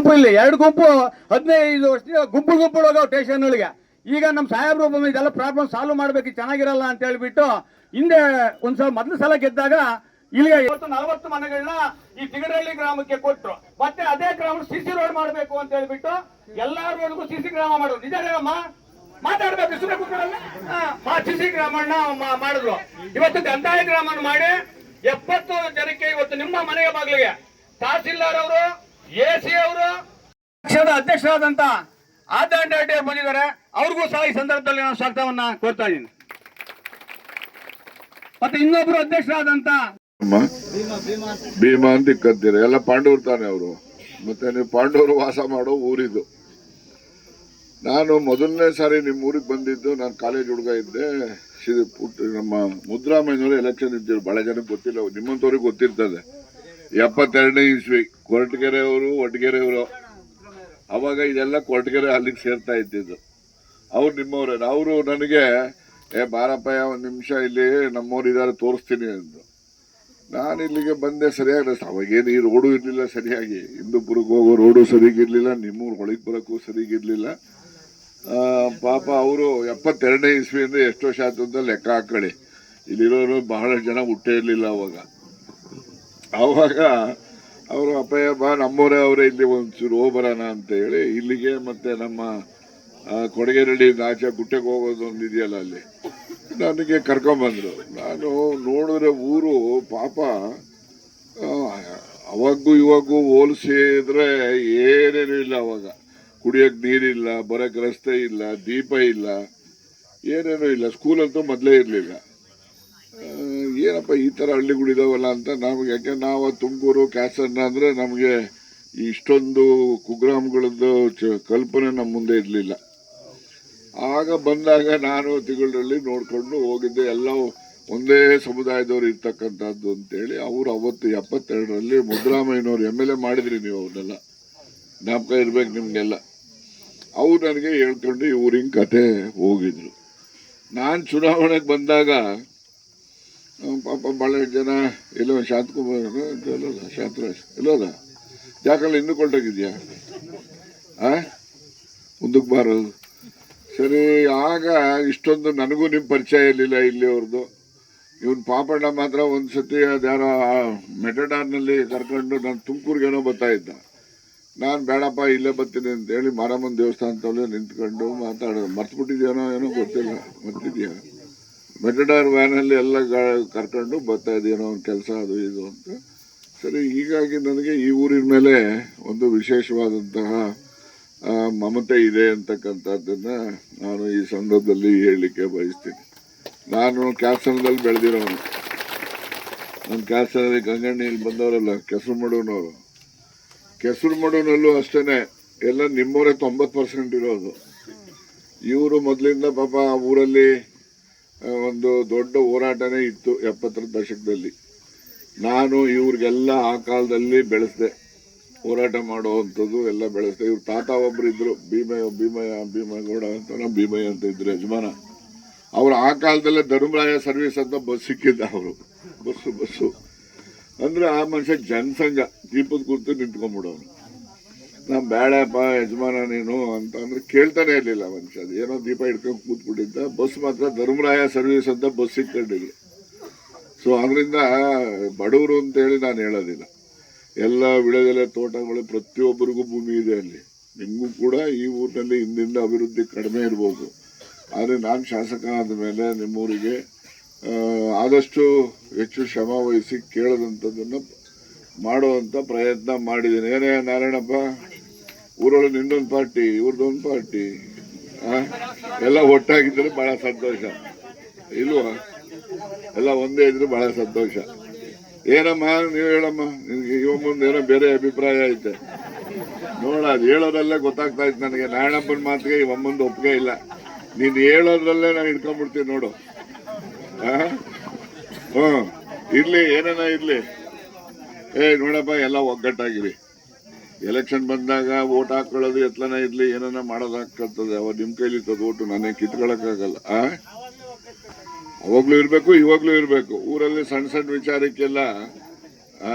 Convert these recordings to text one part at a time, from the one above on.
ಗುಂಪು ಇಲ್ಲಿ 2 ಗುಂಪು 15 ವರ್ಷ ಗುಂಪು ಹೋಗೋ ಸ್ಟೇಷನ್ ಒಳಗೆ. ಈಗ ನಮ್ಮ ಸಾಹೇಬ್ರು ಬಂದು ಇದೆಲ್ಲ ಪ್ರಾಬ್ಲಮ್ ಸಾಲ್ವ್ ಮಾಡ್ಬೇಕು, ಚೆನ್ನಾಗಿರಲ್ಲ ಅಂತ ಹೇಳ್ಬಿಟ್ಟು ಹಿಂದೆ ಒಂದ್ಸಲ ಮೊದಲ ಸಲ ಗೆದ್ದಾಗ ಇಲ್ಲಿಗೆ 40 ಮನೆಗಳನ್ನ ಈ ತಿಗಡಹಳ್ಳಿ ಗ್ರಾಮಕ್ಕೆ ಕೊಟ್ರು. ಮತ್ತೆ ಅದೇ ಗ್ರಾಮ ಸಿಸಿ ರೋಡ್ ಮಾಡಬೇಕು ಅಂತ ಹೇಳ್ಬಿಟ್ಟು ಎಲ್ಲಾ ರೋಡ್ಗೂ ಸಿಸಿ ಗ್ರಾಮ ಮಾಡೋದು. ನಿಜ ಹೇಳಮ್ಮ, ಮಾತಾಡ್ಬೇಕು, ಸುಮ್ಮನೆ ಕೂತ್ಕೊಳ್ಳಲ್ಲ. ಸಿಸಿ ಗ್ರಾಮನ್ನ ಮಾಡಿದ್ರು. ಇವತ್ತು ಕಂದಾಯ ಗ್ರಾಮ ಮಾಡಿ 70 ಜನಕ್ಕೆ ಇವತ್ತು ನಿಮ್ಮ ಮನೆಯ ಬಾಗಿಲಿಗೆ ತಹಸೀಲ್ದಾರ್ ಅವರು, AC ಅವರು, ಪಕ್ಷದ ಅಧ್ಯಕ್ಷರಾದಂತ ಆದಂಡ ರೆಡ್ಡಿ ಬಂದಿದ್ದಾರೆ. ಅವ್ರಿಗೂ ಸಹ ಈ ಸಂದರ್ಭದಲ್ಲಿ ನಾನು ಸ್ವಾಗತವನ್ನ ಕೋರ್ತಾ ಇದ್ದೀನಿ. ಮತ್ತೆ ಇನ್ನೊಬ್ರು ಅಧ್ಯಕ್ಷರಾದಂತ ಭೀಮಾ ಅಂತ ಇಕ್ಕಂತೀರ, ಎಲ್ಲ ಪಾಂಡವರು ತಾನೆ ಅವರು. ಮತ್ತೆ ನೀವು ಪಾಂಡವರು ವಾಸ ಮಾಡೋ ಊರಿದು. ನಾನು ಮೊದಲನೇ ಸಾರಿ ನಿಮ್ಮ ಊರಿಗೆ ಬಂದಿದ್ದು, ನಾನು ಕಾಲೇಜ್ ಹುಡುಗ ಇದ್ದೆ. ನಮ್ಮ ಮುದ್ರಾಮಯ್ಯನವರು ಎಲೆಕ್ಷನ್ ಇದ್ದರು, ಬಹಳ ಜನಕ್ಕೆ ಗೊತ್ತಿಲ್ಲ, ನಿಮ್ಮಂತವ್ರಿಗೆ ಗೊತ್ತಿರ್ತದೆ. 72ನೇ ಇಸ್ವಿ ಕೊರಟಗೆರೆ ಅವರು, ಒಟಗೆರೆ ಅವರು. ಅವಾಗ ಇದೆಲ್ಲ ಕೊರಟಗೆರೆ ಅಲ್ಲಿಗೆ ಸೇರ್ತಾ ಇದ್ದಿದ್ದು. ಅವ್ರು ನಿಮ್ಮವ್ರೆ. ಅವರು ನನಗೆ ಬಾರಪ್ಪ ಒಂದು ನಿಮಿಷ ಇಲ್ಲಿ ನಮ್ಮವ್ರು ಇದಾರೆ ತೋರಿಸ್ತೀನಿ ಅಂದ್ರು. ನಾನು ಇಲ್ಲಿಗೆ ಬಂದೆ. ಸರಿಯಾಗಿ ಅವಾಗೇನು ಈ ರೋಡು ಇರಲಿಲ್ಲ ಸರಿಯಾಗಿ, ಹಿಂದೂಪುರಕ್ಕೆ ಹೋಗೋ ರೋಡು ಸರಿಗಿರ್ಲಿಲ್ಲ, ನಿಮ್ಮೂರು ಹೊಳಿಗೆ ಬರೋಕ್ಕೂ ಸರಿಗಿರ್ಲಿಲ್ಲ. ಪಾಪ ಅವರು 72ನೇ ಇಸ್ವಿಯಿಂದ ಎಷ್ಟು ವರ್ಷ ಆಯ್ತು ಅಂತ ಲೆಕ್ಕ ಹಾಕೊಳ್ಳಿ. ಇಲ್ಲಿರೋರು ಬಹಳಷ್ಟು ಜನ ಹುಟ್ಟೇ ಇರಲಿಲ್ಲ ಅವಾಗ. ಅವರು ಅಪ್ಪಯ್ಯ ಬಾ ನಮ್ಮವರೇ ಅವರೇ ಇಲ್ಲಿ ಒಂಚೂರು ಹೋಗ್ಬರೋಣ ಅಂತ ಹೇಳಿ ಇಲ್ಲಿಗೆ, ಮತ್ತೆ ನಮ್ಮ ಕೊಡಗೇರಳ್ಳಿ ಆಚೆ ಗುಟ್ಟೆಗೆ ಹೋಗೋದು ಒಂದು ಇದೆಯಲ್ಲ, ಅಲ್ಲಿ ನನಗೆ ಕರ್ಕೊಂಬಂದ್ರು. ನಾನು ನೋಡಿದ್ರೆ ಊರು ಪಾಪ ಅವಾಗೂ ಇವಾಗೂ ಹೋಲಿಸಿದ್ರೆ ಏನೇನು ಇಲ್ಲ. ಅವಾಗ ಕುಡಿಯೋಕೆ ನೀರಿಲ್ಲ, ಬರೋಕ್ಕೆ ರಸ್ತೆ ಇಲ್ಲ, ದೀಪ ಇಲ್ಲ, ಏನೇನೂ ಇಲ್ಲ. ಸ್ಕೂಲಂತೂ ಮೊದಲೇ ಇರಲಿಲ್ಲ. ಏನಪ್ಪ ಈ ಥರ ಹಳ್ಳಿಗಳಿದಾವಲ್ಲ ಅಂತ ನಮಗೆ, ಯಾಕೆ ನಾವು ತುಮಕೂರು ಕ್ಯಾಸನ್ನ ಅಂದರೆ ನಮಗೆ ಇಷ್ಟೊಂದು ಕುಗ್ರಾಮಗಳದ್ದು ಕಲ್ಪನೆ ನಮ್ಮ ಮುಂದೆ ಇರಲಿಲ್ಲ. ಆಗ ಬಂದಾಗ ನಾನು ತಿಗಳರಲ್ಲಿ ನೋಡ್ಕೊಂಡು ಹೋಗಿದ್ದೆ. ಎಲ್ಲ ಒಂದೇ ಸಮುದಾಯದವ್ರು ಇರ್ತಕ್ಕಂಥದ್ದು ಅಂತೇಳಿ. ಅವರು ಅವತ್ತು 72ರಲ್ಲಿ ಮುದ್ರಾಮಯ್ಯನವ್ರು MLA ಮಾಡಿದ್ರಿ ನೀವು, ಅವ್ರನ್ನೆಲ್ಲ ಜ್ಞಾಪಕ ಇರ್ಬೇಕು ನಿಮಗೆಲ್ಲ. ಅವ್ರು ನನಗೆ ಹೇಳ್ಕೊಂಡು ಈ ಊರಿನ ಕತೆ ಹೋಗಿದ್ರು. ನಾನು ಚುನಾವಣೆಗೆ ಬಂದಾಗ ಪಾಪ ಭಾಳ ಜನ ಎಲ್ಲೋ ಶಾಂತಕುಮಾರ್ ಶಾಂತರಾಜ್ ಎಲ್ಲೋದ ಯಾಕಲ್ಲ ಇನ್ನೂ ಕೊಟ್ಟೋಗಿದ್ಯಾ ಮುಂದಕ್ಕೆ ಬಾರೋದು ಸರಿ. ಆಗ ಇಷ್ಟೊಂದು ನನಗೂ ನಿಮ್ಮ ಪರಿಚಯ ಇರಲಿಲ್ಲ ಇಲ್ಲಿ ಅವ್ರದ್ದು. ಇವನು ಪಾಪಣ್ಣ ಮಾತ್ರ ಒಂದು ಸತಿ ಅದ್ಯಾರೋ ಮೆಟಡಾರ್ನಲ್ಲಿ ಕರ್ಕೊಂಡು ನಾನು ತುಮಕೂರಿಗೇನೋ ಬರ್ತಾ ಇದ್ದ. ನಾನು ಬೇಡಪ್ಪ ಇಲ್ಲೇ ಬರ್ತೀನಿ ಅಂತೇಳಿ ಮಾರಮ್ಮನ ದೇವಸ್ಥಾನದಲ್ಲೇ ನಿಂತ್ಕೊಂಡು ಮಾತಾಡೋದು. ಮರ್ತ್ಬಿಟ್ಟಿದ್ಯಾನೋ ಏನೋ ಗೊತ್ತಿಲ್ಲ, ಮರ್ತಿದ್ಯಾ? ಮೆಟಡಾರ್ ವ್ಯಾನಲ್ಲಿ ಎಲ್ಲ ಕರ್ಕೊಂಡು ಬರ್ತಾ ಇದ್ದೇನೋ ಒಂದು ಕೆಲಸ ಅದು ಇದು ಅಂತ. ಸರಿ, ಹೀಗಾಗಿ ನನಗೆ ಈ ಊರಿನ ಮೇಲೆ ಒಂದು ವಿಶೇಷವಾದಂತಹ ಮಮತೆ ಇದೆ ಅಂತಕ್ಕಂಥದ್ದನ್ನು ನಾನು ಈ ಸಂದರ್ಭದಲ್ಲಿ ಹೇಳಲಿಕ್ಕೆ ಬಯಸ್ತೀನಿ. ನಾನು ಕ್ಯಾಸನದಲ್ಲಿ ಬೆಳೆದಿರೋನು. ನನ್ನ ಕ್ಯಾಸನಲ್ಲಿ ಗಂಗಣ್ಣಿಯಲ್ಲಿ ಬಂದವರಲ್ಲ ಕೆಸರು ಮಡುನವರು. ಕೆಸರು ಮಡುನಲ್ಲೂ ಅಷ್ಟೇ ಎಲ್ಲ ನಿಮ್ಮವರೇ 90% ಇರೋದು. ಇವರು ಮೊದಲಿಂದ ಪಾಪ ಊರಲ್ಲಿ ಒಂದು ದೊಡ್ಡ ಹೋರಾಟನೇ ಇತ್ತು 70ರ ದಶಕದಲ್ಲಿ. ನಾನು ಇವ್ರಿಗೆಲ್ಲ ಆ ಕಾಲದಲ್ಲಿ ಬೆಳೆಸಿದೆ, ಹೋರಾಟ ಮಾಡುವಂಥದ್ದು ಎಲ್ಲ ಬೆಳೆಸಿದೆ. ಇವ್ರ ತಾತ ಒಬ್ರು ಇದ್ರು, ಭೀಮಗೌಡ ಅಂತ, ಭೀಮಯ್ಯ ಅಂತ ಇದ್ರು ಯಜಮಾನ. ಅವ್ರು ಆ ಕಾಲದಲ್ಲೇ ಧರ್ಮರಾಯ ಸರ್ವಿಸ್ ಅಂತ ಬಸ್ ಸಿಕ್ಕಿದ್ದ. ಅವರು ಬಸ್ಸು ಅಂದ್ರೆ ಆ ಮನುಷ್ಯ ಜನಸಂಘ ದೀಪದ ಕುರಿತು ನಿಂತ್ಕೊಂಡ್ಬಿಡೋನು. ನಾನು ಬೇಡಪ್ಪ ಯಜಮಾನ ನೀನು ಅಂತ ಅಂದ್ರೆ ಕೇಳ್ತಾನೆ ಇರಲಿಲ್ಲ ಮನುಷ್ಯ. ಅದು ಏನೋ ದೀಪ ಹಿಡ್ಕೊಂಡು ಕೂತ್ಬಿಟ್ಟಿದ್ದ. ಬಸ್ ಮಾತ್ರ ಧರ್ಮರಾಯ ಸರ್ವಿಸ್ ಅಂತ ಬಸ್ ಸಿಕ್ಕೊಂಡಿದ್ರು. ಸೊ ಅದರಿಂದ ಬಡವರು ಅಂತೇಳಿ ನಾನು ಹೇಳೋದಿಲ್ಲ. ಎಲ್ಲ ವಿಳೆದೆಲೆ ತೋಟಗಳು, ಪ್ರತಿಯೊಬ್ಬರಿಗೂ ಭೂಮಿ ಇದೆ ಅಲ್ಲಿ. ನಿಮಗೂ ಕೂಡ ಈ ಊರಿನಲ್ಲಿ ಹಿಂದಿಂದ ಅಭಿವೃದ್ಧಿ ಕಡಿಮೆ ಇರ್ಬೋದು. ಆದರೆ ನಾನು ಶಾಸಕ ಆದ ಮೇಲೆ ನಿಮ್ಮೂರಿಗೆ ಆದಷ್ಟು ಹೆಚ್ಚು ಶ್ರಮ ವಹಿಸಿ ಕೇಳದಂಥದ್ದನ್ನು ಮಾಡುವಂಥ ಪ್ರಯತ್ನ ಮಾಡಿದ್ದೀನಿ. ಏನೇ ನಾರಾಯಣಪ್ಪ, ಊರೊಳಗೆ ನಿಂದೊಂದು ಪಾರ್ಟಿ ಇವ್ರದ್ದೊಂದು ಪಾರ್ಟಿ ಎಲ್ಲ ಒಟ್ಟಾಗಿದ್ರೆ ಬಹಳ ಸಂತೋಷ ಇಲ್ವಾ? ಎಲ್ಲ ಒಂದೇ ಇದ್ರೆ ಬಹಳ ಸಂತೋಷ. ಏನಮ್ಮ ನೀವು ಹೇಳಮ್ಮ, ನಿನ್ಗೆ ಇವ ಮುಂದೆ ಏನೋ ಬೇರೆ ಅಭಿಪ್ರಾಯ ಐತೆ ನೋಡ. ಅದು ಹೇಳೋದ್ರಲ್ಲೇ ಗೊತ್ತಾಗ್ತಾ ಇತ್ತು ನನಗೆ. ನಾರಾಯಣಪ್ಪನ ಮಾತಿಗೆ ಇವಮ್ಮಂದು ಒಪ್ಪಿಗೆ ಇಲ್ಲ. ನೀನು ಹೇಳೋದ್ರಲ್ಲೇ ನಾನು ಹಿಡ್ಕೊಂಡ್ಬಿಡ್ತೀನಿ ನೋಡು. ಇರ್ಲಿ, ಏನೇನ ಇರ್ಲಿ. ನೋಡಪ್ಪ, ಎಲ್ಲ ಒಗ್ಗಟ್ಟಾಗಿರಿ. ಎಲೆಕ್ಷನ್ ಬಂದಾಗ ಓಟ್ ಹಾಕೊಳ್ಳೋದು ಎತ್ಲನ ಇರ್ಲಿ, ಏನನ್ನ ಮಾಡೋದಾಗ್ತದೆ. ಅವಾಗ ನಿಮ್ಮ ಕೈಲಿ ಇರ್ತದೆ ಓಟು, ನಾನೇ ಕಿತ್ಕೊಳಕ್ಕಾಗಲ್ಲ. ಅವಾಗ್ಲೂ ಇರ್ಬೇಕು, ಇವಾಗ್ಲೂ ಇರ್ಬೇಕು. ಊರಲ್ಲಿ ಸಣ್ಣ ಸಣ್ಣ ವಿಚಾರಕ್ಕೆಲ್ಲ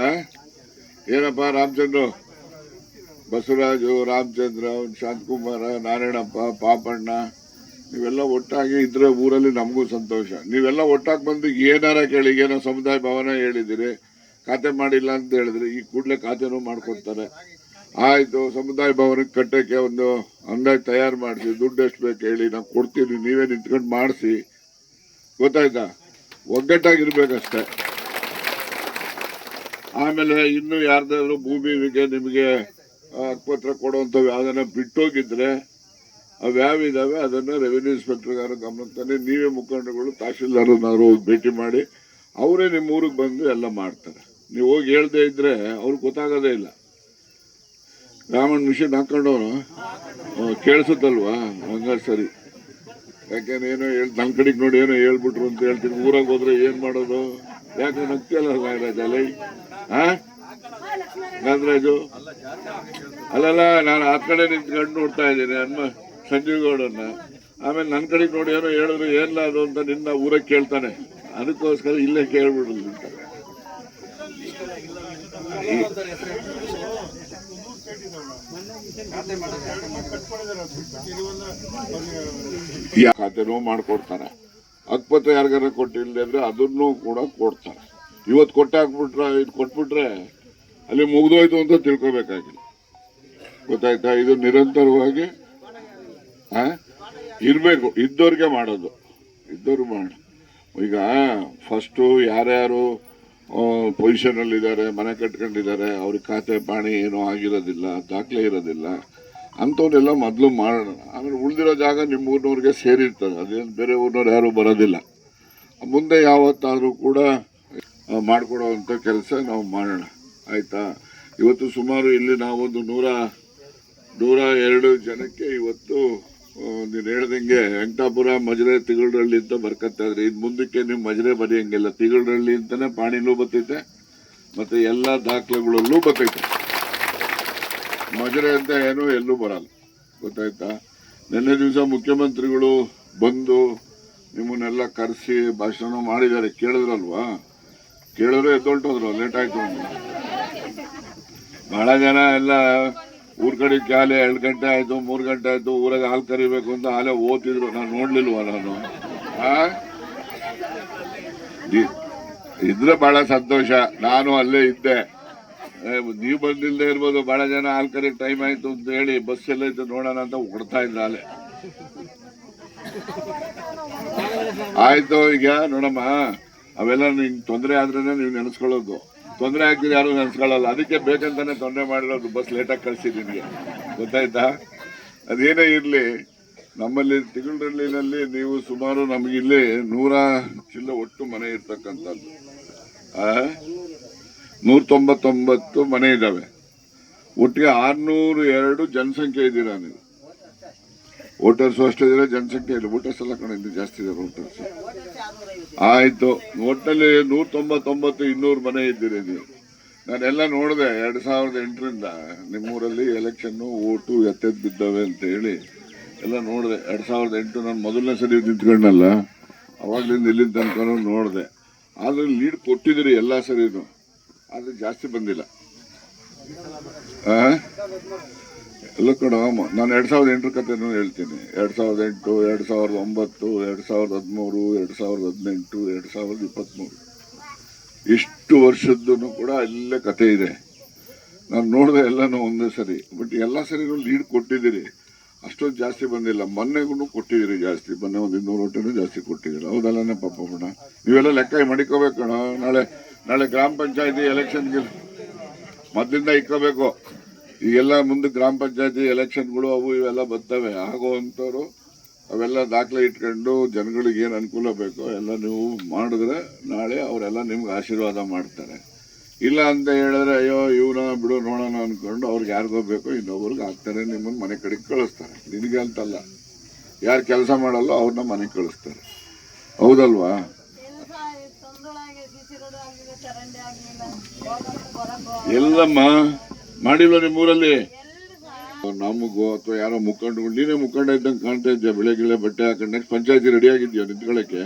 ಏನಪ್ಪ ರಾಮಚಂದ್ರ ಬಸವರಾಜು, ರಾಮಚಂದ್ರ, ಶಾಂತಕುಮಾರ, ನಾರಾಯಣಪ್ಪ, ಪಾಪಣ್ಣ, ನೀವೆಲ್ಲ ಒಟ್ಟಾಗಿ ಇದ್ರೆ ಊರಲ್ಲಿ ನಮಗೂ ಸಂತೋಷ. ನೀವೆಲ್ಲ ಒಟ್ಟಾಗಿ ಬಂದು ಏನಾರ ಕೇಳಿ, ಏನೋ ಸಮುದಾಯ ಭವನ ಹೇಳಿದಿರಿ, ಖಾತೆ ಮಾಡಿಲ್ಲ ಅಂತ ಹೇಳಿದ್ರಿ, ಈ ಕೂಡಲೇ ಖಾತೆನೂ ಮಾಡ್ಕೊಡ್ತಾರೆ. ಆಯ್ತು, ಸಮುದಾಯ ಭವನಕ್ಕೆ ಕಟ್ಟಕ್ಕೆ ಒಂದು ಅಂದಾಜು ತಯಾರು ಮಾಡಿಸಿ, ದುಡ್ಡು ಎಷ್ಟು ಬೇಕು ಹೇಳಿ ನಾವು ಕೊಡ್ತೀವಿ, ನೀವೇ ನಿಂತ್ಕೊಂಡು ಮಾಡಿಸಿ. ಗೊತ್ತಾಯ್ತಾ? ಒಗ್ಗಟ್ಟಾಗಿರ್ಬೇಕಷ್ಟೆ. ಆಮೇಲೆ ಇನ್ನು ಯಾರ್ದಾದ್ರು ಭೂಮಿಗೆ ನಿಮಗೆ ಹಕ್ಕುಪತ್ರ ಕೊಡುವಂಥವು ಯಾವ್ದನ್ನ ಬಿಟ್ಟೋಗಿದ್ರೆ ಅವ್ಯಾವಿದಾವೆ ಅದನ್ನ ರೆವಿನ್ಯೂ ಇನ್ಸ್ಪೆಕ್ಟರ್ ಗಾರು ಗಮನಕ್ಕೆ ತಂದು ನೀವೇ ಮುಖಂಡರುಗಳು ತಹಶೀಲ್ದಾರನ್ನಾರು ಹೋಗಿ ಭೇಟಿ ಮಾಡಿ ಅವರೇ ನಿಮ್ಮ ಊರಿಗೆ ಬಂದು ಎಲ್ಲ ಮಾಡ್ತಾರೆ. ನೀವು ಹೋಗಿ ಹೇಳ್ದೇ ಇದ್ರೆ ಅವ್ರಿಗೆ ಗೊತ್ತಾಗೋದೇ ಇಲ್ಲ. ರಾಮನ್ ಮಿಷನ್ ಹಾಕೊಂಡವನು ಕೇಳಿಸುತ್ತಲ್ವಾ? ಹಂಗಾರೆ ಸರಿ. ಯಾಕೆಂದ್ರೆ ಏನೋ ನನ್ನ ಕಡೆಗೆ ನೋಡಿ ಏನೋ ಹೇಳ್ಬಿಟ್ರು ಅಂತ ಹೇಳ್ತೀನಿ. ಊರಾಗ ಹೋದ್ರೆ ಏನ್ ಮಾಡೋದು? ಯಾಕೆ ನಗ್ತಿಯಲ್ಲ ನಾಗರಾಜ್ ಅಲ್ಲೇ? ನಾಗರಾಜು ಅಲ್ಲಲ್ಲ, ನಾನು ಆ ಕಡೆ ನಿಂತ್ಕೊಂಡು ನೋಡ್ತಾ ಇದ್ದೀನಿ ಸಂಜೀವ್ ಗೌಡನ್ನ. ಆಮೇಲೆ ನನ್ನ ಕಡೆಗೆ ನೋಡಿ ಏನೋ ಹೇಳಿದ್ರು ಏನಿಲ್ಲ ಅದು ಅಂತ ನಿನ್ನ ಊರಾಗ ಕೇಳ್ತಾನೆ. ಅದಕ್ಕೋಸ್ಕರ ಇಲ್ಲೇ ಕೇಳ್ಬಿಡಲ್ಲ ಅಂತ. ಖಾತೆನೂ ಮಾಡ್ಕೊಡ್ತಾರೆ. ಹಕ್ಕುಪತ್ರ ಯಾರಿಗಾರ ಕೊಟ್ಟಿಲ್ಲದೆ ಅಂದ್ರೆ ಅದನ್ನು ಕೂಡ ಕೊಡ್ತಾರೆ. ಇವತ್ತು ಕೊಟ್ಟಾಕ್ಬಿಟ್ರೆ, ಇದು ಕೊಟ್ಬಿಟ್ರೆ ಅಲ್ಲಿ ಮುಗ್ದೋಯ್ತು ಅಂತ ತಿಳ್ಕೊಬೇಕಾಗಿಲ್ಲ. ಗೊತ್ತಾಯ್ತಾ? ಇದು ನಿರಂತರವಾಗಿ ಇರಬೇಕು. ಇದ್ದವ್ರಿಗೆ ಮಾಡೋದು, ಇದ್ದವ್ರು ಮಾಡಿ. ಈಗ ಫಸ್ಟು ಯಾರ್ಯಾರು ಪೊಸಿಷನ್ ಅಲ್ಲಿ ಇದ್ದಾರೆ, ಮನೆ ಕಟ್ಕೊಂಡಿದ್ದಾರೆ, ಅವ್ರಿಗೆ ಖಾತೆ ಪಾಣಿ ಏನೂ ಆಗಿರೋದಿಲ್ಲ, ದಾಖಲೆ ಇರೋದಿಲ್ಲ, ಅಂಥವ್ರೆಲ್ಲ ಮೊದಲು ಮಾಡೋಣ. ಆಮೇಲೆ ಉಳಿದಿರೋ ಜಾಗ ನಿಮ್ಮ ಊರಿನವ್ರಿಗೆ ಸೇರಿರ್ತದೆ. ಅದೇನು ಬೇರೆ ಊರಿನವ್ರು ಯಾರು ಬರೋದಿಲ್ಲ. ಮುಂದೆ ಯಾವತ್ತಾದರೂ ಕೂಡ ಮಾಡಿಕೊಡೋವಂಥ ಕೆಲಸ ನಾವು ಮಾಡೋಣ. ಆಯಿತಾ? ಇವತ್ತು ಸುಮಾರು ಇಲ್ಲಿ ನಾವೊಂದು 102 ಜನಕ್ಕೆ ಇವತ್ತು ನೀನು ಹೇಳ್ದಂಗೆ ವೆಂಕಟಾಪುರ, ಮಜರೆ, ತಿಗಳರಳ್ಳಿ ಅಂತ ಬರ್ಕತ್ತಾ ಇದ್ರಿ. ಇದು ಮುಂದಕ್ಕೆ ನೀವು ಮಜರೆ ಬರೆಯಂಗಿಲ್ಲ, ತಿಗಳರಳ್ಳಿ ಅಂತಾನೆ ಪಾಣಿನೂ ಬರ್ತೈತೆ ಮತ್ತು ಎಲ್ಲ ದಾಖಲೆಗಳಲ್ಲೂ ಬರ್ತೈತೆ. ಮಜರೆ ಅಂತ ಏನೂ ಎಲ್ಲೂ ಬರಲ್ಲ. ಗೊತ್ತಾಯ್ತಾ? ನಿನ್ನೆ ದಿವಸ ಮುಖ್ಯಮಂತ್ರಿಗಳು ಬಂದು ನಿಮ್ಮನ್ನೆಲ್ಲ ಕರೆಸಿ ಭಾಷಣ ಮಾಡಿದ್ದಾರೆ. ಕೇಳಿದ್ರಲ್ವಾ? ಕೇಳಿದ್ರೆ ಎದ್ದೊಳ್ಟೋದ್ರು, ಲೇಟ್ ಆಯ್ತು ಅಂತ. ಬಹಳ ಜನ ಎಲ್ಲ ಊರ್ ಕಡೆ ಕಾಲೆ 2 ಗಂಟೆ ಆಯ್ತು, 3 ಗಂಟೆ ಆಯ್ತು, ಊರಾಗ ಹಾಲು ಕರಿಬೇಕು ಅಂತ ಹಾಲೆ ಓದ್ತಿದ್ರು. ನಾನು ನೋಡ್ಲಿಲ್ವ? ನಾನು ಇದ್ರೆ ಬಹಳ ಸಂತೋಷ. ನಾನು ಅಲ್ಲೇ ಇದ್ದೆ. ನೀವು ಬಂದಿಲ್ಲದೆ ಇರ್ಬೋದು. ಬಹಳ ಜನ ಹಾಲು ಕರಿ ಟೈಮ್ ಆಯ್ತು ಅಂತ ಹೇಳಿ ಬಸ್ ಎಲ್ಲ ಇತ್ತು ನೋಡೋಣ ಅಂತ ಹೊಡ್ತಾ ಇದ್ದ ಹಾಲೆ. ಆಯ್ತು, ಈಗ ನೋಡಮ್ಮ, ಅವೆಲ್ಲ ನಿಂಗೆ ತೊಂದರೆ ಆದ್ರೇನೆ ನೀವು ನೆನೆಸ್ಕೊಳ್ಳೋದು. ತೊಂದರೆ ಆಗ್ತಿದ್ರೆ ಯಾರು ನೆನೆಸ್ಕೊಳ್ಳಲ್ಲ. ಅದಕ್ಕೆ ಬೇಕಂತಾನೆ ತೊಂದರೆ ಮಾಡಿರೋದು. ಬಸ್ ಲೇಟಾಗಿ ಕಳಿಸಿದ್ದೀನಿ. ಗೊತ್ತಾಯ್ತಾ? ಅದೇನೇ ಇರಲಿ, ನಮ್ಮಲ್ಲಿ ತಿಗಳರಳ್ಳಿನಲ್ಲಿ ನೀವು ಸುಮಾರು ನಮಗಿಲ್ಲಿ 100 ಚಿಲ್ಲ ಒಟ್ಟು ಮನೆ ಇರ್ತಕ್ಕಂಥದ್ದು. 199 ಮನೆ ಇದ್ದಾವೆ. ಒಟ್ಟಿಗೆ 602 ಜನಸಂಖ್ಯೆ ಇದ್ದೀರಾ ನೀವು. ವೋಟರ್ಸು ಅಷ್ಟೇ ಇದ್ರೆ, ಜನಸಂಖ್ಯೆ ಇಲ್ಲ. ವೋಟರ್ಸ್ ಎಲ್ಲ ಕಡೆ ಜಾಸ್ತಿ ಇದೆ ವೋಟರ್ಸ್. ಆಯ್ತು, ಒಟ್ಟಲ್ಲಿ 199 200 ಮನೆ ಇದ್ದೀರಿ ನೀವು. ನಾನೆಲ್ಲ ನೋಡಿದೆ 2008ರಿಂದ ನಿಮ್ಮೂರಲ್ಲಿ ಎಲೆಕ್ಷನ್ನು ಓಟು ಎತ್ತೆದ್ದು ಬಿದ್ದಾವೆ ಅಂತ ಹೇಳಿ ಎಲ್ಲ ನೋಡಿದೆ. 2008 ನಾನು ಮೊದಲನೇ ಸರಿ ನಿಂತ್ಕೊಂಡಲ್ಲ, ಅವಾಗ್ಲಿಂದ ಇಲ್ಲಿಂದ ತನಕ ನೋಡಿದೆ. ಆದ್ರೆ ಲೀಡ್ ಕೊಟ್ಟಿದ್ದೀರಿ ಎಲ್ಲ ಸರಿನು, ಆದ್ರೆ ಜಾಸ್ತಿ ಬಂದಿಲ್ಲ. ಎಲ್ಲ ಕಡೆ ನಾನು 2008 ಕಥೆನೂ ಹೇಳ್ತೀನಿ. 2008, 2009, 2013, 2018, 2023 ಇಷ್ಟು ವರ್ಷದ್ದು ಕೂಡ ಇಲ್ಲೇ ಕತೆ ಇದೆ. ನಾನು ನೋಡಿದೆ ಎಲ್ಲನೂ ಒಂದೇ ಸರಿ. ಬಟ್ ಎಲ್ಲ ಸರಿನೂ ಲೀಡ್ ಕೊಟ್ಟಿದ್ದೀರಿ, ಅಷ್ಟೊಂದು ಜಾಸ್ತಿ ಬಂದಿಲ್ಲ. ಮೊನ್ನೆಗೂ ಕೊಟ್ಟಿದ್ದೀರಿ ಜಾಸ್ತಿ. ಮೊನ್ನೆ ಒಂದು 200 ಓಟೇನೂ ಜಾಸ್ತಿ ಕೊಟ್ಟಿದ್ದೀರಿ. ಹೌದಲ್ಲನೇ ಪಾಪ ಬಿಡ? ನೀವೆಲ್ಲ ಲೆಕ್ಕ ಮಡಿಕೋಬೇಕು ಕಣ. ನಾಳೆ ಗ್ರಾಮ ಪಂಚಾಯತಿ ಎಲೆಕ್ಷನ್ಗೆ ಮೊದಲಿಂದ ಇಕ್ಕೋಬೇಕು. ಈಗೆಲ್ಲ ಮುಂದೆ ಗ್ರಾಮ ಪಂಚಾಯತಿ ಎಲೆಕ್ಷನ್ಗಳು ಅವು ಇವೆಲ್ಲ ಬರ್ತವೆ. ಆಗುವಂಥವ್ರು ಅವೆಲ್ಲ ದಾಖಲೆ ಇಟ್ಕೊಂಡು ಜನಗಳಿಗೆ ಏನು ಅನುಕೂಲ ಬೇಕೋ ಎಲ್ಲ ನೀವು ಮಾಡಿದ್ರೆ ನಾಳೆ ಅವರೆಲ್ಲ ನಿಮ್ಗೆ ಆಶೀರ್ವಾದ ಮಾಡ್ತಾರೆ. ಇಲ್ಲ ಅಂತ ಹೇಳಿದ್ರೆ ಅಯ್ಯೋ ಇವನ ಬಿಡು ನೋಡೋಣ ಅಂದ್ಕೊಂಡು ಅವ್ರಿಗೆ ಯಾರಿಗೋ ಬೇಕೋ ಇನ್ನೊಬ್ರಿಗೆ ಹಾಕ್ತಾರೆ, ನಿಮ್ಮನ್ನು ಮನೆ ಕಡೆಗೆ ಕಳಿಸ್ತಾರೆ. ನಿನಗೆ ಅಂತಲ್ಲ, ಯಾರು ಕೆಲಸ ಮಾಡಲ್ಲ ಅವ್ರನ್ನ ಮನೆಗೆ ಕಳಿಸ್ತಾರೆ. ಹೌದಲ್ವಾ? ಎಲ್ಲಮ್ಮ ಮಾಡಿಲ್ವ ನಿಮ್ಮೂರಲ್ಲಿ? ನಮಗೋ ಅಥವಾ ಯಾರೋ ಮುಖಂಡಗಳು, ನೀನೇ ಮುಖಂಡ ಇದ್ದಂಗೆ ಕಾಣ್ತಾ ಇದ್ದೆ. ಬೆಳಗ್ಗೆ ಬಟ್ಟೆ ಹಾಕೊಂಡು ನೆಕ್ಸ್ಟ್ ಪಂಚಾಯತಿ ರೆಡಿ ಆಗಿದ್ಯೋ ನಿಂತ್ಕೊಳ್ಳೋಕ್ಕೆ?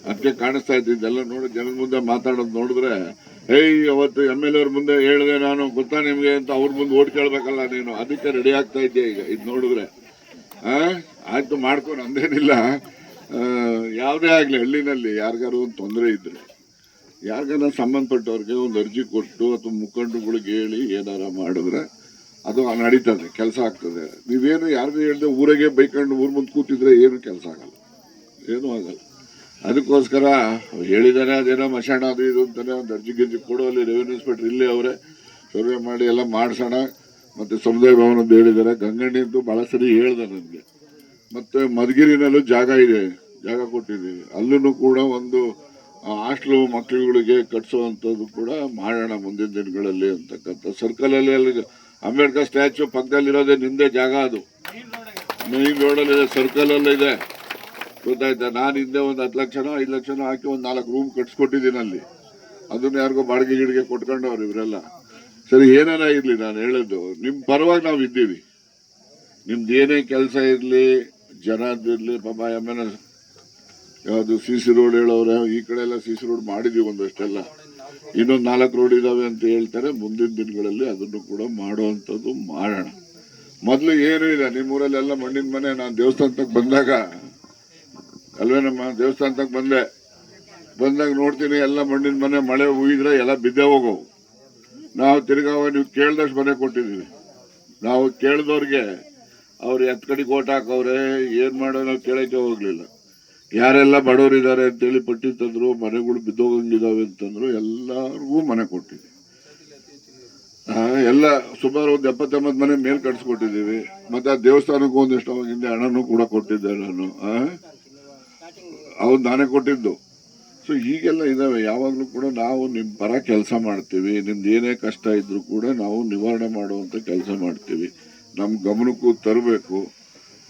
ಅದಕ್ಕೆ ಕಾಣಿಸ್ತಾ ಇದ್ದಿದ್ದೆಲ್ಲ ನೋಡಿ ಜನರ ಮುಂದೆ ಮಾತಾಡೋದು ನೋಡಿದ್ರೆ ಅವತ್ತು MLA ಅವ್ರ ಮುಂದೆ ಹೇಳಿದೆ ನಾನು, ಗೊತ್ತಾ ನಿಮ್ಗೆ ಅಂತ ಅವ್ರ ಮುಂದೆ ಓಟ್ ಕೇಳ್ಬೇಕಲ್ಲ ನೀನು, ಅದಕ್ಕೆ ರೆಡಿ ಆಗ್ತಾ ಇದ್ದೆ. ಈಗ ಇದು ನೋಡಿದ್ರೆ ಆಯ್ತು ಮಾಡ್ಕೊ, ನಮ್ದೇನಿಲ್ಲ. ಯಾವುದೇ ಆಗ್ಲಿ ಹಳ್ಳಿನಲ್ಲಿ ಯಾರಿಗಾರು ಒಂದು ತೊಂದರೆ ಇದ್ರೆ ಯಾರಿಗಾರ ಸಂಬಂಧಪಟ್ಟವ್ರಿಗೆ ಒಂದು ಅರ್ಜಿ ಕೊಟ್ಟು ಅಥವಾ ಮುಖಂಡರುಗಳಿಗೆ ಹೇಳಿ ಏನಾರ ಮಾಡಿದ್ರೆ ಅದು ನಡೀತದೆ, ಕೆಲಸ ಆಗ್ತದೆ. ನೀವೇನು ಯಾರಿಗೂ ಹೇಳಿದೆ ಊರಿಗೆ ಬೈಕೊಂಡು ಊರ್ ಮುಂದೆ ಕೂತಿದ್ರೆ ಏನು ಕೆಲಸ ಆಗಲ್ಲ, ಏನೂ ಆಗಲ್ಲ. ಅದಕ್ಕೋಸ್ಕರ ಹೇಳಿದಾನೆ ಅದೇನೋ ಮಶಾಣ ಅದು ಇದು ಅಂತಾನೆ ಒಂದು ಅರ್ಜಿ ಗಿರ್ಜಿ ಕೊಡುವಲ್ಲಿ ರೆವಿನ್ಯೂ ಇನ್ಸ್ಪೆಕ್ಟರ್ ಇಲ್ಲೇ ಅವರೇ ಸರ್ವೆ ಮಾಡಿ ಎಲ್ಲ ಮಾಡಿಸೋಣ. ಮತ್ತು ಸಮುದಾಯ ಭವನ ಅಂತ ಹೇಳಿದ್ದಾರೆ, ಗಂಗಣ್ಣಿ ಅಂತೂ ಭಾಳ ಸರಿ ಹೇಳ್ದೆ ನನಗೆ. ಮತ್ತು ಮಧುಗಿರಿನಲ್ಲೂ ಜಾಗ ಇದೆ, ಜಾಗ ಕೊಟ್ಟಿದ್ದೀವಿ, ಅಲ್ಲೂ ಕೂಡ ಒಂದು ಹಾಸ್ಟ್ಲು ಮಕ್ಕಳುಗಳಿಗೆ ಕಟ್ಸುವಂಥದ್ದು ಕೂಡ ಮಾಡೋಣ ಮುಂದಿನ ದಿನಗಳಲ್ಲಿ ಅಂತಕ್ಕಂಥ. ಸರ್ಕಲಲ್ಲಿ ಅಲ್ಲಿ ಅಂಬೇಡ್ಕರ್ ಸ್ಟ್ಯಾಚ್ಯೂ ಪಕ್ಕದಲ್ಲಿರೋದೇ ನಿಂದೇ ಜಾಗ, ಅದು ಮೇನ್ ರೋಡಲ್ಲಿದೆ, ಸರ್ಕಲಲ್ಲಿದೆ, ಗೊತ್ತಾಯ್ತಾ. ನಾನು ಹಿಂದೆ ಒಂದು 10 ಲಕ್ಷನೋ 5 ಲಕ್ಷನೋ ಹಾಕಿ ಒಂದು 4 ರೂಮ್ ಕಟ್ಸ್ಕೊಟ್ಟಿದ್ದೀನಿ ಅಲ್ಲಿ. ಅದನ್ನ ಯಾರಿಗೋ ಬಾಡಿಗೆ ಗಿಡಿಗೆ ಕೊಟ್ಕೊಂಡವ್ರು ಇವರೆಲ್ಲ. ಸರಿ, ಏನಾರ ಇರಲಿ, ನಾನು ಹೇಳೋದು ನಿಮ್ಮ ಪರವಾಗಿ ನಾವು ಇದ್ದೀವಿ. ನಿಮ್ದು ಏನೇ ಕೆಲಸ ಇರಲಿ, ಜನದಿರಲಿ, ಪಾಪ ಆಮೇಲೆ ಯಾವುದು CC ರೋಡ್ ಹೇಳೋರೆ, ಈ ಕಡೆ ಎಲ್ಲ CC ರೋಡ್ ಮಾಡಿದೀವಿ ಒಂದಷ್ಟೆಲ್ಲ, ಇನ್ನೊಂದು 4 ರೋಡ್ ಇದಾವೆ ಅಂತ ಹೇಳ್ತಾರೆ. ಮುಂದಿನ ದಿನಗಳಲ್ಲಿ ಅದನ್ನು ಕೂಡ ಮಾಡುವಂಥದ್ದು ಮಾಡೋಣ. ಮೊದಲು ಏನೂ ಇಲ್ಲ, ನಿಮ್ಮೂರಲ್ಲೆಲ್ಲ ಮಣ್ಣಿನ ಮನೆ. ನಾನು ದೇವಸ್ಥಾನಕ್ಕೆ ಬಂದಾಗ ಅಲ್ವೇ, ನಮ್ಮ ದೇವಸ್ಥಾನಕ್ಕೆ ಬಂದಾಗ ನೋಡ್ತೀನಿ ಎಲ್ಲ ಮಣ್ಣಿನ ಮನೆ, ಮಳೆ ಹುಯ್ದ್ರೆ ಎಲ್ಲ ಬಿದ್ದೇ ಹೋಗವು. ನಾವು ತಿರ್ಗಾವ ನೀವು ಕೇಳ್ದಷ್ಟು ಮನೆ ಕೊಟ್ಟಿದ್ದೀವಿ. ನಾವು ಕೇಳಿದವ್ರಿಗೆ ಅವ್ರು ಎತ್ ಕಡೆಗೆ ಓಟ್ ಹಾಕವ್ರೆ, ಏನು ಮಾಡೋ ನಾವು ಕೇಳೋಕ್ಕೆ ಹೋಗ್ಲಿಲ್ಲ. ಯಾರೆಲ್ಲ ಬಡವರಿದ್ದಾರೆ ಅಂತೇಳಿ ಪಟ್ಟಿ ತಂದ್ರು, ಮನೆಗಳು ಬಿದ್ದೋಗಂಗಿದಾವೆ ಅಂತಂದ್ರು, ಎಲ್ಲರಿಗೂ ಮನೆ ಕೊಟ್ಟಿದ್ದೀವಿ. ಎಲ್ಲ ಸುಮಾರು ಒಂದು 70-80 ಮನೆ ಮೇಲ್ ಕಟ್ಸ್ಕೊಟ್ಟಿದ್ದೀವಿ. ಮತ್ತೆ ಆ ದೇವಸ್ಥಾನಕ್ಕೂ ಒಂದಿಷ್ಟು ಅವಾಗ ಹಿಂದೆ ಹಣನೂ ಕೂಡ ಕೊಟ್ಟಿದ್ದೆ ನಾನು, ಅವ್ರು ನಾನೇ ಕೊಟ್ಟಿದ್ದು. ಸೊ ಹೀಗೆಲ್ಲ ಇದಾವೆ. ಯಾವಾಗಲೂ ಕೂಡ ನಾವು ನಿಮ್ಮ ಪರ ಕೆಲಸ ಮಾಡ್ತೀವಿ. ನಿಮ್ದು ಏನೇ ಕಷ್ಟ ಇದ್ರೂ ಕೂಡ ನಾವು ನಿವಾರಣೆ ಮಾಡುವಂಥ ಕೆಲಸ ಮಾಡ್ತೀವಿ. ನಮ್ಮ ಗಮನಕ್ಕೂ ತರಬೇಕು.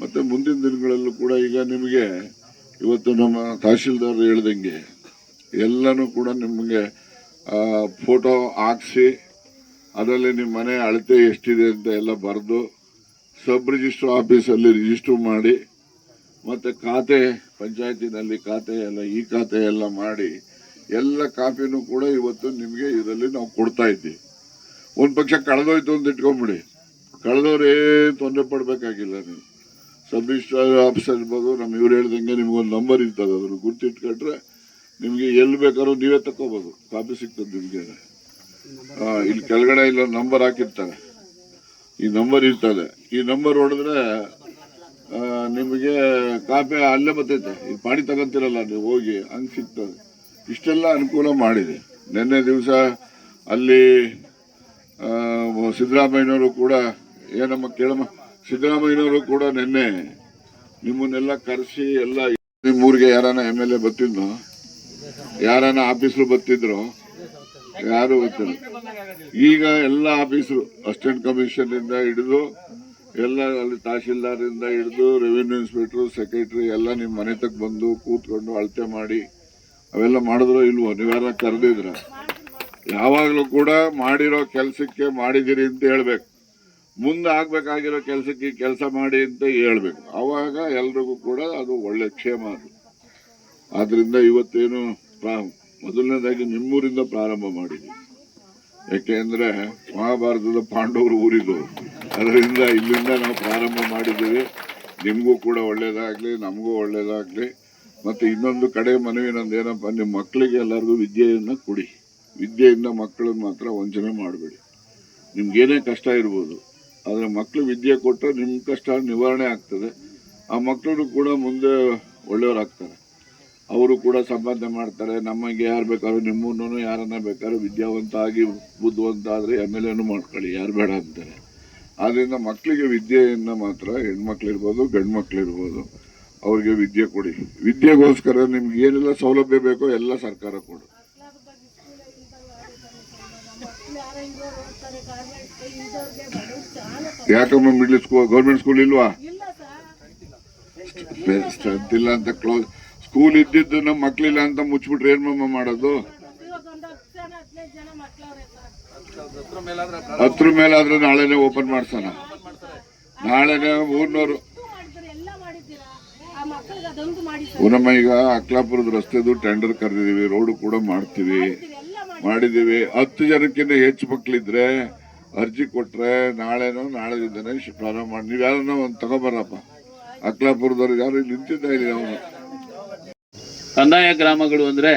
ಮತ್ತು ಮುಂದಿನ ದಿನಗಳಲ್ಲೂ ಕೂಡ ಈಗ ನಿಮಗೆ ಇವತ್ತು ನಮ್ಮ ತಹಶೀಲ್ದಾರ್ ಹೇಳ್ದಂಗೆ ಎಲ್ಲನೂ ಕೂಡ ನಿಮಗೆ ಫೋಟೋ ಹಾಕ್ಸಿ ಅದರಲ್ಲಿ ನಿಮ್ಮ ಮನೆ ಅಳತೆ ಎಷ್ಟಿದೆ ಅಂತ ಎಲ್ಲ ಬರೆದು ಸಬ್ ರಿಜಿಸ್ಟ್ರ್ ಆಫೀಸಲ್ಲಿ ರಿಜಿಸ್ಟ್ರ್ ಮಾಡಿ, ಮತ್ತು ಖಾತೆ ಪಂಚಾಯತಿನಲ್ಲಿ ಖಾತೆ ಎಲ್ಲ ಈ ಖಾತೆ ಎಲ್ಲ ಮಾಡಿ ಎಲ್ಲ ಕಾಪಿನೂ ಕೂಡ ಇವತ್ತು ನಿಮಗೆ ಇದರಲ್ಲಿ ನಾವು ಕೊಡ್ತಾ ಇದ್ದೀವಿ. ಒಂದು ಪಕ್ಷ ಕಳೆದೋಯ್ತು ಅಂತ ಇಟ್ಕೊಂಬಿಡಿ, ಕಳೆದವ್ರು ಏನು ತೊಂದರೆ ಪಡಬೇಕಾಗಿಲ್ಲ. ನೀವು ಸಬ್ ರಿಜಿಸ್ಟ್ರಾರ್ ಆಫೀಸರ್ ಇರ್ಬೋದು, ನಮ್ಮ ಇವ್ರು ಹೇಳ್ದಂಗೆ ನಿಮ್ಗೊಂದು ನಂಬರ್ ಇರ್ತದೆ, ಅದನ್ನು ಗುರ್ತಿಟ್ಕೊಂಡ್ರೆ ನಿಮಗೆ ಎಲ್ಲಿ ಬೇಕಾದ್ರೂ ನೀವೇ ತಗೋಬೋದು, ಕಾಪಿ ಸಿಗ್ತದೆ ನಿಮಗೆ. ಇಲ್ಲಿ ಕೆಳಗಡೆ ಇಲ್ಲೊಂದು ನಂಬರ್ ಹಾಕಿರ್ತಾರೆ, ಈ ನಂಬರ್ ಇರ್ತದೆ. ಈ ನಂಬರ್ ಹೊಡೆದ್ರೆ ನಿಮಗೆ ಕಾಪಿ ಅಲ್ಲೇ ಬರ್ತೈತೆ. ಈ ಪಾಣಿ ತಗೊಂತಿರಲ್ಲ ನೀವು ಹೋಗಿ, ಹಂಗೆ ಸಿಗ್ತದೆ. ಇಷ್ಟೆಲ್ಲ ಅನುಕೂಲ ಮಾಡಿದೆ. ನಿನ್ನೆ ದಿವಸ ಅಲ್ಲಿ ಸಿದ್ದರಾಮಯ್ಯನವರು ಕೂಡ ಏನಮ್ಮ ಕೇಳಮ್ಮ, ಸಿದ್ದರಾಮಯ್ಯನವರು ಕೂಡ ನಿನ್ನೆ ನಿಮ್ಮನ್ನೆಲ್ಲ ಕರೆಸಿ ಎಲ್ಲ ನಿಮ್ಮೂರಿಗೆ ಯಾರಾನ MLA ಬರ್ತಿದ್ನೋ, ಯಾರಾನ ಆಫೀಸರು ಬರ್ತಿದ್ರು, ಯಾರು ಗೊತ್ತಿಲ್ಲ. ಈಗ ಎಲ್ಲ ಆಫೀಸರು ಅಸಿಸ್ಟೆಂಟ್ ಕಮಿಷನರಿಂದ ಹಿಡಿದು ಎಲ್ಲ ಅಲ್ಲಿ ತಹಶೀಲ್ದಾರಿಂದ ಹಿಡಿದು ರೆವಿನ್ಯೂ ಇನ್ಸ್ಪೆಕ್ಟ್ರು, ಸೆಕ್ರೆಟರಿ ಎಲ್ಲ ನಿಮ್ಮ ಮನೆ ತಕ್ಕ ಬಂದು ಕೂತ್ಕೊಂಡು ಅಳತೆ ಮಾಡಿ ಅವೆಲ್ಲ ಮಾಡಿದ್ರು ಇಲ್ವೋ? ನೀವ್ಯಾರ ಕರೆದಿದ್ರ? ಯಾವಾಗಲೂ ಕೂಡ ಮಾಡಿರೋ ಕೆಲಸಕ್ಕೆ ಮಾಡಿದಿರಿ ಅಂತ ಹೇಳ್ಬೇಕು, ಮುಂದೆ ಆಗ್ಬೇಕಾಗಿರೋ ಕೆಲಸಕ್ಕೆ ಕೆಲಸ ಮಾಡಿ ಅಂತ ಹೇಳ್ಬೇಕು. ಆವಾಗ ಎಲ್ರಿಗೂ ಕೂಡ ಅದು ಒಳ್ಳೆ ಕ್ಷೇಮ. ಅದು ಆದ್ರಿಂದ ಇವತ್ತೇನು ಮೊದಲನೇದಾಗಿ ನಿಮ್ಮೂರಿಂದ ಪ್ರಾರಂಭ ಮಾಡಿದ್ವಿ. ಯಾಕೆಂದ್ರೆ ಮಹಾಭಾರತದ ಪಾಂಡವರು ಊರಿದ್ದು, ಅದರಿಂದ ಇಲ್ಲಿಂದ ನಾವು ಪ್ರಾರಂಭ ಮಾಡಿದ್ದೀವಿ. ನಿಮಗೂ ಕೂಡ ಒಳ್ಳೇದಾಗ್ಲಿ, ನಮಗೂ ಒಳ್ಳೇದಾಗ್ಲಿ. ಮತ್ತು ಇನ್ನೊಂದು ಕಡೆ ಮನವಿ ನಂದು ಏನಪ್ಪ, ನಿಮ್ಮ ಮಕ್ಕಳಿಗೆ ಎಲ್ಲರಿಗೂ ವಿದ್ಯೆಯನ್ನು ಕೊಡಿ. ವಿದ್ಯೆಯಿಂದ ಮಕ್ಕಳನ್ನ ಮಾತ್ರ ವಂಚನೆ ಮಾಡಬೇಡಿ. ನಿಮ್ಗೇನೇ ಕಷ್ಟ ಇರ್ಬೋದು, ಆದರೆ ಮಕ್ಕಳು ವಿದ್ಯೆ ಕೊಟ್ಟರೆ ನಿಮ್ಮ ಕಷ್ಟ ನಿವಾರಣೆ ಆಗ್ತದೆ. ಆ ಮಕ್ಕಳು ಕೂಡ ಮುಂದೆ ಒಳ್ಳೆಯವರಾಗ್ತಾರೆ, ಅವರು ಕೂಡ ಸಂಪಾದನೆ ಮಾಡ್ತಾರೆ. ನಮಗೆ ಯಾರು ಬೇಕಾದ್ರೂ ನಿಮ್ಮನ್ನು ಯಾರನ್ನ ಬೇಕಾದ್ರೂ ವಿದ್ಯಾವಂತ ಆಗಿ ಬುದ್ಧಿವಂತ ಆದರೆ MLAನೂ ಮಾಡ್ಕೊಳ್ಳಿ, ಯಾರು ಬೇಡ ಅಂತಾರೆ. ಆದ್ದರಿಂದ ಮಕ್ಕಳಿಗೆ ವಿದ್ಯೆಯನ್ನು ಮಾತ್ರ, ಹೆಣ್ಮಕ್ಳಿರ್ಬೋದು ಗಂಡು ಮಕ್ಳಿರ್ಬೋದು, ಅವ್ರಿಗೆ ವಿದ್ಯೆ ಕೊಡಿ. ವಿದ್ಯೆಗೋಸ್ಕರ ನಿಮ್ಗೆ ಏನೆಲ್ಲ ಸೌಲಭ್ಯ ಬೇಕೋ ಎಲ್ಲ ಸರ್ಕಾರ ಕೊಡು. ಯಾಕಮ್ಮ ಮಿಡ್ಲ್ ಸ್ಕೂಲ್ ಗೌರ್ಮೆಂಟ್ ಸ್ಕೂಲ್ ಇಲ್ವಾ? ಸ್ಟ್ರೆಂತ್ ಇಲ್ಲ ಅಂತ ಕ್ಲೋಸ್ ಸ್ಕೂಲ್ ಇದ್ದಿದ್ದು ನಮ್ಮ ಮಕ್ಳಿಲ್ಲ ಅಂತ ಮುಚ್ಚಿಬಿಟ್ರೆ ಏನ್ ಮಾಡೋದು? 10 ಮೇಲಾದ್ರೆ ನಾಳೆನೆ ಓಪನ್ ಮಾಡ್ಸೋಣ. ನಾಳೆನೆ 300 ಪುನಮ್ಮ ಈಗ ಅಕ್ಲಾಪುರದ ರಸ್ತೆದು ಟೆಂಡರ್ ಕರೆದಿದ್ದೀವಿ, ರೋಡ್ ಕೂಡ ಮಾಡ್ತೀವಿ. ಮಾಡಿದ್ದೀವಿ. 10 ಜನಕ್ಕಿಂತ ಹೆಚ್ಚು ಮಕ್ಕಳಿದ್ರೆ ಅರ್ಜಿ ಕೊಟ್ರೆ ನಾಳೆನೋ ನಾಳೆದಿಂದನೇ ಪ್ರಾರಂಭ ಮಾಡಿ. ನೀವು ಯಾರನ್ನೋ ಒಂದು ತಗೊಬರಪ್ಪ, ಅಕ್ಲಾಪುರದವ್ರಿಗೆ ಯಾರು ಇಲ್ಲಿ ನಿಂತಿದ್ದ ಇಲ್ಲಿ ಅವನು. ಕಂದಾಯ ಗ್ರಾಮಗಳು ಅಂದರೆ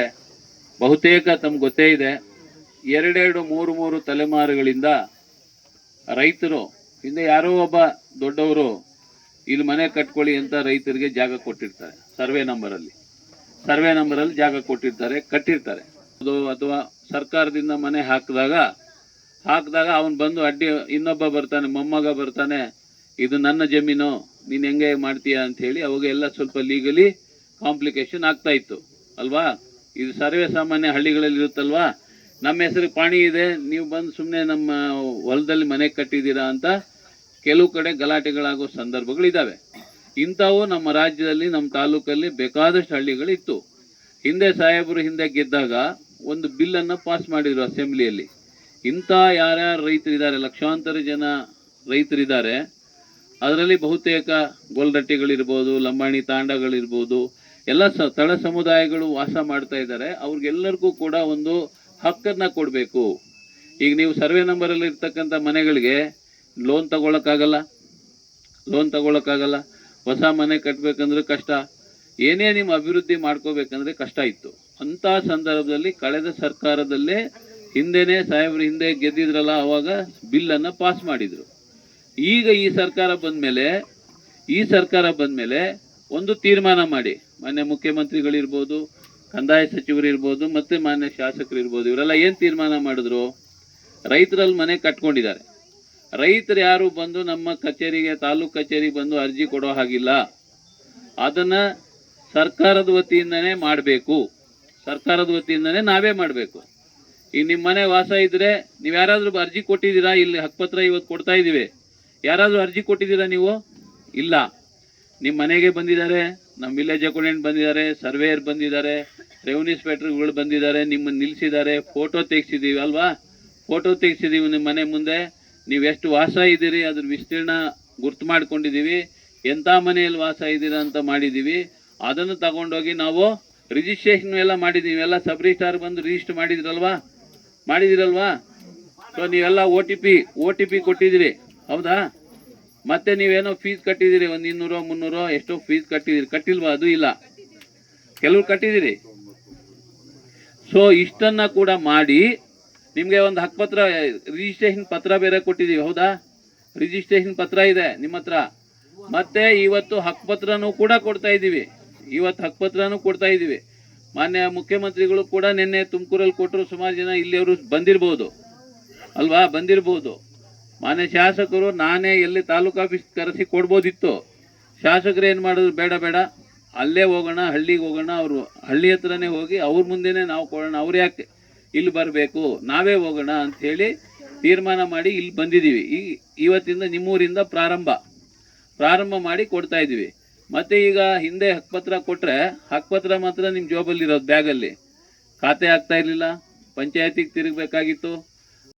ಬಹುತೇಕ ತಮ್ಗೆ ಗೊತ್ತೇ ಇದೆ. 2-3 ತಲೆಮಾರುಗಳಿಂದ ರೈತರು, ಹಿಂದೆ ಯಾರೋ ಒಬ್ಬ ದೊಡ್ಡವರು ಇಲ್ಲಿ ಮನೆ ಕಟ್ಕೊಳ್ಳಿ ಅಂತ ರೈತರಿಗೆ ಜಾಗ ಕೊಟ್ಟಿರ್ತಾರೆ. ಸರ್ವೆ ನಂಬರಲ್ಲಿ ಜಾಗ ಕೊಟ್ಟಿರ್ತಾರೆ, ಕಟ್ಟಿರ್ತಾರೆ. ಅದು ಅಥವಾ ಸರ್ಕಾರದಿಂದ ಮನೆ ಹಾಕಿದಾಗ ಅವನು ಬಂದು ಇನ್ನೊಬ್ಬ ಬರ್ತಾನೆ, ಮೊಮ್ಮಗ ಬರ್ತಾನೆ, ಇದು ನನ್ನ ಜಮೀನು, ನೀನು ಹೆಂಗೆ ಮಾಡ್ತೀಯ ಅಂತ ಹೇಳಿ ಅವಾಗ ಎಲ್ಲ ಸ್ವಲ್ಪ ಲೀಗಲಿ ಕಾಂಪ್ಲಿಕೇಶನ್ ಆಗ್ತಾ ಇತ್ತು ಅಲ್ವಾ. ಇದು ಸರ್ವೇ ಸಾಮಾನ್ಯ ಹಳ್ಳಿಗಳಲ್ಲಿ ಇರುತ್ತಲ್ವಾ. ನಮ್ಮ ಹೆಸರಿಗೆ ಪಾಣಿ ಇದೆ, ನೀವು ಬಂದು ಸುಮ್ಮನೆ ನಮ್ಮ ಹೊಲದಲ್ಲಿ ಮನೆ ಕಟ್ಟಿದ್ದೀರಾ ಅಂತ ಕೆಲವು ಕಡೆ ಗಲಾಟೆಗಳಾಗೋ ಸಂದರ್ಭಗಳಿದ್ದಾವೆ. ಇಂಥವು ನಮ್ಮ ರಾಜ್ಯದಲ್ಲಿ, ನಮ್ಮ ತಾಲೂಕಲ್ಲಿ ಬೇಕಾದಷ್ಟು ಹಳ್ಳಿಗಳಿತ್ತು. ಹಿಂದೆ ಸಾಹೇಬರು ಗೆದ್ದಾಗ ಒಂದು ಬಿಲ್ಲನ್ನು ಪಾಸ್ ಮಾಡಿದರು ಅಸೆಂಬ್ಲಿಯಲ್ಲಿ. ಇಂಥ ಯಾರ್ಯಾರು ರೈತರಿದ್ದಾರೆ, ಲಕ್ಷಾಂತರ ಜನ ರೈತರಿದ್ದಾರೆ. ಅದರಲ್ಲಿ ಬಹುತೇಕ ಗೋಲ್ರಟ್ಟಿಗಳಿರ್ಬೋದು, ಲಂಬಾಣಿ ತಾಂಡಗಳಿರ್ಬೋದು, ಎಲ್ಲ ತಳ ಸಮುದಾಯಗಳು ವಾಸ ಮಾಡ್ತಾ ಇದ್ದಾರೆ. ಅವ್ರಿಗೆಲ್ಲರಿಗೂ ಕೂಡ ಒಂದು ಹಕ್ಕನ್ನು ಕೊಡಬೇಕು. ಈಗ ನೀವು ಸರ್ವೆ ನಂಬರಲ್ಲಿ ಇರ್ತಕ್ಕಂಥ ಮನೆಗಳಿಗೆ ಲೋನ್ ತಗೊಳಕ್ಕಾಗಲ್ಲ. ಹೊಸ ಮನೆ ಕಟ್ಟಬೇಕಂದ್ರೆ ಕಷ್ಟ, ಏನೇ ನಿಮ್ಮ ಅಭಿವೃದ್ಧಿ ಮಾಡ್ಕೋಬೇಕಂದ್ರೆ ಕಷ್ಟ ಇತ್ತು. ಅಂಥ ಸಂದರ್ಭದಲ್ಲಿ ಕಳೆದ ಸರ್ಕಾರದಲ್ಲೇ ಸಾಹೇಬ್ರು ಹಿಂದೆ ಗೆದ್ದಿದ್ರಲ್ಲ, ಅವಾಗ ಬಿಲ್ಲನ್ನು ಪಾಸ್ ಮಾಡಿದರು. ಈಗ ಈ ಸರ್ಕಾರ ಬಂದಮೇಲೆ ಒಂದು ತೀರ್ಮಾನ ಮಾಡಿ, ಮಾನ್ಯ ಮುಖ್ಯಮಂತ್ರಿಗಳಿರ್ಬೋದು, ಕಂದಾಯ ಸಚಿವರಿರ್ಬೋದು, ಮತ್ತು ಮಾನ್ಯ ಶಾಸಕರಿರ್ಬೋದು, ಇವರೆಲ್ಲ ಏನು ತೀರ್ಮಾನ ಮಾಡಿದ್ರು? ರೈತರಲ್ಲಿ ಮನೆ ಕಟ್ಕೊಂಡಿದ್ದಾರೆ. ರೈತರು ಯಾರು ಬಂದು ನಮ್ಮ ಕಚೇರಿಗೆ, ತಾಲೂಕು ಕಚೇರಿಗೆ ಬಂದು ಅರ್ಜಿ ಕೊಡೋ ಹಾಗಿಲ್ಲ. ಅದನ್ನು ಸರ್ಕಾರದ ವತಿಯಿಂದನೇ ಮಾಡಬೇಕು. ನಾವೇ ಮಾಡಬೇಕು. ಈಗ ನಿಮ್ಮ ಮನೆ ವಾಸ ಇದ್ದರೆ ನೀವು ಯಾರಾದರೂ ಅರ್ಜಿ ಕೊಟ್ಟಿದ್ದೀರಾ? ಇಲ್ಲಿ ಹಕ್ಕುಪತ್ರ ಇವತ್ತು ಕೊಡ್ತಾ ಇದ್ದೀವಿ. ಯಾರಾದರೂ ಅರ್ಜಿ ಕೊಟ್ಟಿದ್ದೀರಾ ನೀವು? ಇಲ್ಲ. ನಿಮ್ಮ ಮನೆಗೆ ಬಂದಿದ್ದಾರೆ, ನಮ್ಮ ವಿಲೇಜ್ ಅಕೌಂಟೆಂಟ್ ಬಂದಿದ್ದಾರೆ, ಸರ್ವೇಯರ್ ಬಂದಿದ್ದಾರೆ, ರೆವಿನ್ಯೂ ಇನ್ಸ್ಪೆಕ್ಟರ್ಗಳು ಬಂದಿದ್ದಾರೆ, ನಿಮ್ಮನ್ನು ನಿಲ್ಲಿಸಿದ್ದಾರೆ, ಫೋಟೋ ತೆಗೆಸಿದ್ದೀವಿ ಅಲ್ವಾ? ನಿಮ್ಮ ಮನೆ ಮುಂದೆ ನೀವು ಎಷ್ಟು ವಾಸ ಇದ್ದೀರಿ ಅದ್ರ ವಿಸ್ತೀರ್ಣ ಗುರ್ತು ಮಾಡ್ಕೊಂಡಿದ್ದೀವಿ, ಎಂಥ ಮನೆಯಲ್ಲಿ ವಾಸ ಇದ್ದೀರಾ ಅಂತ ಮಾಡಿದ್ದೀವಿ. ಅದನ್ನು ತಗೊಂಡೋಗಿ ನಾವು ರಿಜಿಸ್ಟ್ರೇಷನ್ ಎಲ್ಲ ಮಾಡಿದ್ದೀವಿ. ಎಲ್ಲ ಸಬ್ ರಿಜಿಸ್ಟ್ರಾರ್ ಬಂದು ರಿಜಿಸ್ಟರ್ ಮಾಡಿದಿರಲ್ವಾ? ಸೊ ನೀವೆಲ್ಲ ಒ ಟಿ ಪಿ ಕೊಟ್ಟಿದ್ದೀರಿ, ಹೌದಾ? ಮತ್ತೆ ನೀವೇನೋ ಫೀಸ್ ಕಟ್ಟಿದ್ದೀರಿ, ಒಂದು 200-300 ಎಷ್ಟೋ ಫೀಸ್ ಕಟ್ಟಿಲ್ವಾ? ಅದು ಇಲ್ಲ, ಕೆಲವ್ರು ಕಟ್ಟಿದ್ದೀರಿ. ಸೊ ಇಷ್ಟನ್ನ ಕೂಡ ಮಾಡಿ ನಿಮಗೆ ಒಂದು ಹಕ್ಕುಪತ್ರ, ರಿಜಿಸ್ಟ್ರೇಷನ್ ಪತ್ರ ಬೇರೆ ಕೊಟ್ಟಿದ್ದೀವಿ, ಹೌದಾ? ರಿಜಿಸ್ಟ್ರೇಷನ್ ಪತ್ರ ಇದೆ ನಿಮ್ಮ ಹತ್ರ. ಮತ್ತೆ ಇವತ್ತು ಹಕ್ಕುಪತ್ರನೂ ಕೂಡ ಕೊಡ್ತಾ ಇದ್ದೀವಿ. ಮಾನ್ಯ ಮುಖ್ಯಮಂತ್ರಿಗಳು ಕೂಡ ನಿನ್ನೆ ತುಮಕೂರಲ್ಲಿ ಕೊಟ್ಟರು. ಸುಮಾರು ಜನ ಇಲ್ಲಿಯವರು ಬಂದಿರ್ಬೋದು. ಮಾನ್ಯ ಶಾಸಕರು ನಾನೇ ಎಲ್ಲಿ ತಾಲೂಕು ಆಫೀಸ್ ಕರೆಸಿ ಕೊಡ್ಬೋದಿತ್ತು. ಶಾಸಕರು ಏನು ಮಾಡಿದ್ರು, ಬೇಡ ಅಲ್ಲೇ ಹೋಗೋಣ, ಹಳ್ಳಿಗೆ ಹೋಗೋಣ, ಅವರು ಹಳ್ಳಿ ಹತ್ರನೇ ಹೋಗಿ ಅವ್ರ ಮುಂದೆನೇ ನಾವು ಕೊಡೋಣ, ಅವ್ರು ಯಾಕೆ ಇಲ್ಲಿ ಬರಬೇಕು, ನಾವೇ ಹೋಗೋಣ ಅಂಥೇಳಿ ತೀರ್ಮಾನ ಮಾಡಿ ಇಲ್ಲಿ ಬಂದಿದ್ದೀವಿ. ಇವತ್ತಿಂದ ನಿಮ್ಮೂರಿಂದ ಪ್ರಾರಂಭ ಮಾಡಿ ಕೊಡ್ತಾ ಇದ್ದೀವಿ. ಮತ್ತು ಈಗ ಹಿಂದೆ ಹಕ್ಕುಪತ್ರ ಕೊಟ್ಟರೆ ಹಕ್ಕುಪತ್ರ ಮಾತ್ರ ನಿಮ್ಮ ಜಾಬಲ್ಲಿರೋದು, ಬ್ಯಾಗಲ್ಲಿ ಖಾತೆ ಆಗ್ತಾ ಇರಲಿಲ್ಲ, ಪಂಚಾಯತಿಗೆ ತಿರುಗಬೇಕಾಗಿತ್ತು.